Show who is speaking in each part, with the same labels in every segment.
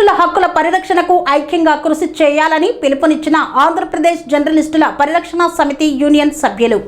Speaker 1: జర్నలిస్టుల హక్కుల పరిరక్షణకు ఐక్యంగా కృషి చేయాలని పిలుపునిచ్చిన ఆంధ్రప్రదేశ్ జర్నలిస్టుల పరిరక్షణ సమితి యూనియన్ సభ్యులు.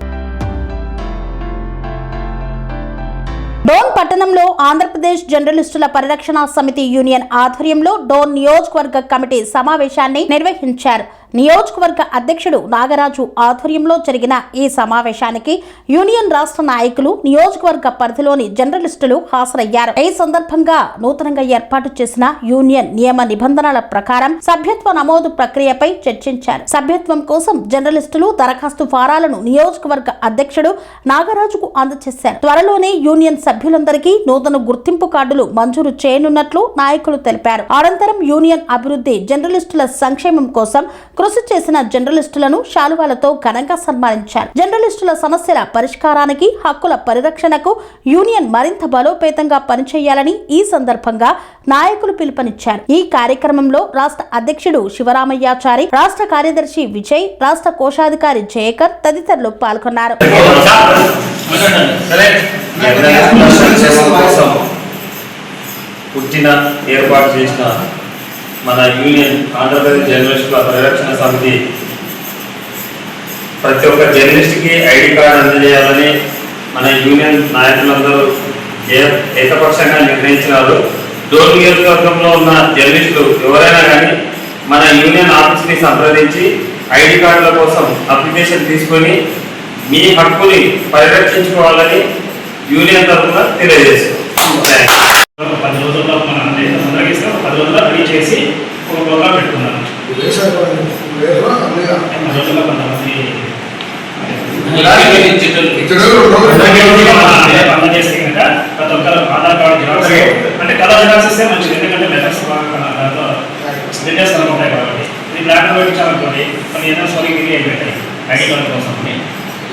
Speaker 1: డోన్ పట్టణంలో ఆంధ్రప్రదేశ్ జర్నలిస్టుల పరిరక్షణ సమితి యూనియన్ ఆధ్వర్యంలో డోన్ నియోజకవర్గ కమిటీ సమావేశాన్ని నిర్వహించారు. నియోజకవర్గ అధ్యక్షుడు నాగరాజు ఆధ్వర్యంలో జరిగిన ఈ సమావేశానికి యూనియన్ రాష్ట్ర నాయకులు, నియోజకవర్గ పరిధిలోని జర్నలిస్టులు హాజరయ్యారు. ఈ సందర్భంగా నూతనంగా ఏర్పాటు చేసిన యూనియన్ నియమ నిబంధనల ప్రకారం సభ్యత్వ నమోదు ప్రక్రియపై చర్చించారు. సభ్యత్వం కోసం జర్నలిస్టులు దరఖాస్తు ఫారాలను నియోజకవర్గ అధ్యక్షుడు నాగరాజుకు అందజేశారు. త్వరలోనే యూనియన్ సభ్యులందరికీ నూతన గుర్తింపు కార్డులు మంజూరు చేయనున్నట్లు నాయకులు తెలిపారు. అనంతరం యూనియన్ అభివృద్ధి, జర్నలిస్టుల సంక్షేమం కోసం కృషి చేసిన జర్నలిస్టులను శాలువాలతో ఘనంగా సన్మానించారు. జర్నలిస్టుల సమస్యల పరిష్కారానికి, హక్కుల పరిరక్షణకు యూనియన్ మరింత బలోపేతంగా పనిచేయాలని ఈ సందర్భంగా నాయకులు పిలుపునిచ్చారు. ఈ కార్యక్రమంలో రాష్ట్ర అధ్యక్షుడు శివరామయ్యాచారి, రాష్ట్ర కార్యదర్శి విజయ్, రాష్ట్ర కోశాధికారి జయకర్ తదితరులు పాల్గొన్నారు.
Speaker 2: ఏర్పాటు చేసిన మన యూనియన్ ఆంధ్రప్రదేశ్ జర్నలిస్టుల పరిరక్షణ సమితి ప్రతి ఒక్క జర్నలిస్ట్కి ఐడి కార్డు అందజేయాలని మన యూనియన్ నాయకులందరూ ఏకపక్షంగా నిర్ణయించినారు. డోన్ నియోజకవర్గంలో ఉన్న జర్నలిస్టులు ఎవరైనా కానీ మన యూనియన్ ఆఫీస్ని సంప్రదించి ఐడి కార్డుల కోసం అప్లికేషన్ తీసుకొని మీ హక్కుని పరిరక్షించుకోవాలని యూనియన్ తరఫున తెలియజేస్తాం.
Speaker 3: 10 రోజుల్లో మనం అందరికీ 10 రోజుల్లో రెడీ చేసి ఒక ప్రోగ్రామ్ పెట్టుకున్నాం. 10 రోజుల్లో కొంతమంది పనులు చేస్తే కనుక ప్రతి ఒక్కరు ఆధార్ కార్డు జిరాక్స్ అంటే కలర్ జిరాక్స్ ఇస్తే మంచిది. ఎందుకంటే లెటర్స్ దాంట్లో డీటెయిల్స్ కనుక ఉంటాయి కాబట్టి ఇది బ్లాక్ అండ్ వైట్ ఇచ్చామనుకోండి కొన్ని ఏదైనా సోరీ గిరి అయిపోతాయి. ఐడి కార్డు కోసం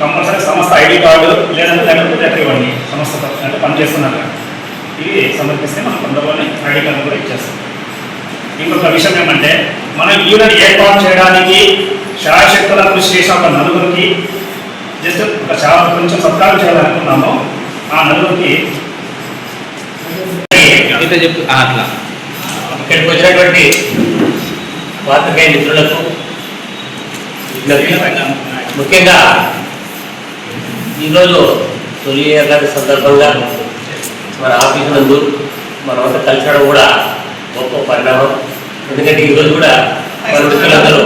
Speaker 3: కంపల్సరీ సంస్థ ఐడి కార్డు లేదంటే లెటర్ ఇవ్వండి. సంస్థతో అంటే పనిచేస్తున్నారు ఇవి సమర్పిస్తే మనం తొందరలోనే ఐడి కార్డు కూడా ఇచ్చేస్తాం. ఇంకొక విషయం ఏమంటే మనం యూనియన్ ఏర్పాటు చేయడానికి శాయశక్తుల కృషి చేసిన ఒక నలుగురికి జస్ట్ కొంచెం సత్కారం చేయాలనుకున్నాము. ఆ నలుగురికి
Speaker 4: అట్లా ఇక్కడికి వచ్చినటువంటి పాత్రికేయ మిత్రులకు ముఖ్యంగా ఈరోజు తొలి ఏకాదశి సందర్భంగా మన ఆఫీసు నందు మనమంతా కలిసడం కూడా గొప్ప పరిణామం. ఎందుకంటే ఈరోజు కూడా మన మిత్రులందరూ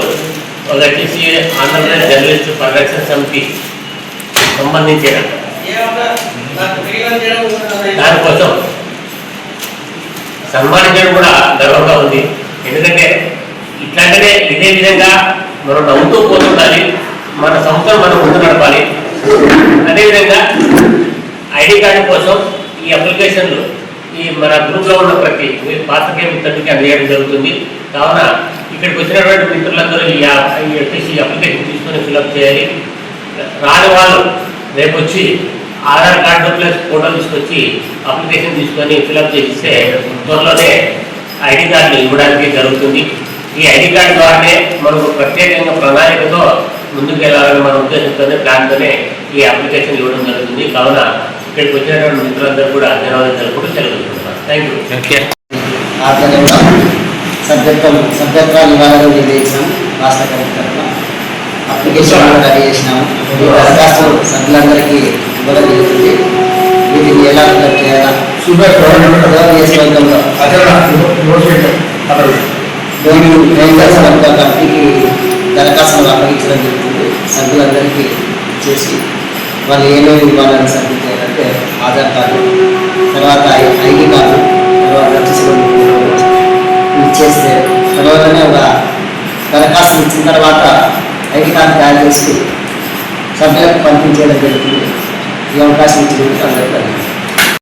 Speaker 4: ఒక వచ్చేసి ఆంధ్రప్రదేశ్ జర్నలిస్ట్ పరిరక్షణ సమితి సంబంధించిన దానికోసం సన్మానించడం కూడా గర్వంగా ఉంది. ఎందుకంటే ఇట్లాంటిదే ఇదే విధంగా మనం నవ్వుతూ పోతుండాలి, మన సంస్థను మనం ముందు నడపాలి. అదేవిధంగా ఐడి కార్డు కోసం ఈ అప్లికేషన్లు ఈ మన గ్రూప్లో ఉన్న ప్రతి పాత్రికేయ మిత్రుడికి అందజేయడం జరుగుతుంది. కావున ఇక్కడికి వచ్చినటువంటి మిత్రులందరూ ఈ అప్లికేషన్ తీసుకొని ఫిల్అప్ చేయాలి. రాని వాళ్ళు రేపు వచ్చి ఆధార్ కార్డు ప్లస్ ఫోటో తీసుకొచ్చి అప్లికేషన్ తీసుకొని ఫిల్అప్ చేస్తే త్వరలోనే ఐడి కార్డులు ఇవ్వడానికి జరుగుతుంది. ఈ ఐడి కార్డు ద్వారానే మనకు ప్రత్యేకంగా ప్రణాళికతో ముందుకు వెళ్ళాలని మన ఉద్దేశంతోనే ప్లాన్తోనే ఈ అప్లికేషన్ ఇవ్వడం జరుగుతుంది. కావున ఇక్కడికి వచ్చినటువంటి మిత్రులందరూ కూడా ధన్యవాదాలు తెలుపుకుంటూ తెలుగుతున్నాను. Thank you.
Speaker 5: ఆధ్వర్యంలో సభ్యత్వాలు ఇవ్వాలని నిర్ణయించాం. రాష్ట్ర కమిటీ అప్లికేషన్ రెడీ చేసినాము. ఈ దరఖాస్తు సభ్యులందరికీ ఇవ్వడం జరుగుతుంది. వీటిని ఎలా ఫిల్అప్ చేయాలా నియోజకవర్గంలో కమిటీకి దరఖాస్తులు అప్పగించడం జరుగుతుంది. సభ్యులందరికీ చేసి వాళ్ళు ఏమేమి ఇవ్వాలని సబ్మిట్ చేయాలంటే ఆధార్ కార్డు, తర్వాత ఐడి కార్డు, తర్వాత ఇచ్చేస్తే తర్వాతనే ఒక దరఖాస్తు ఇచ్చిన తర్వాత ఐడి కార్డు తయారు చేసి సభ్యులకు పంపించేయడం జరుగుతుంది. ఈ అవకాశం ఇచ్చినందుకు అందరికీ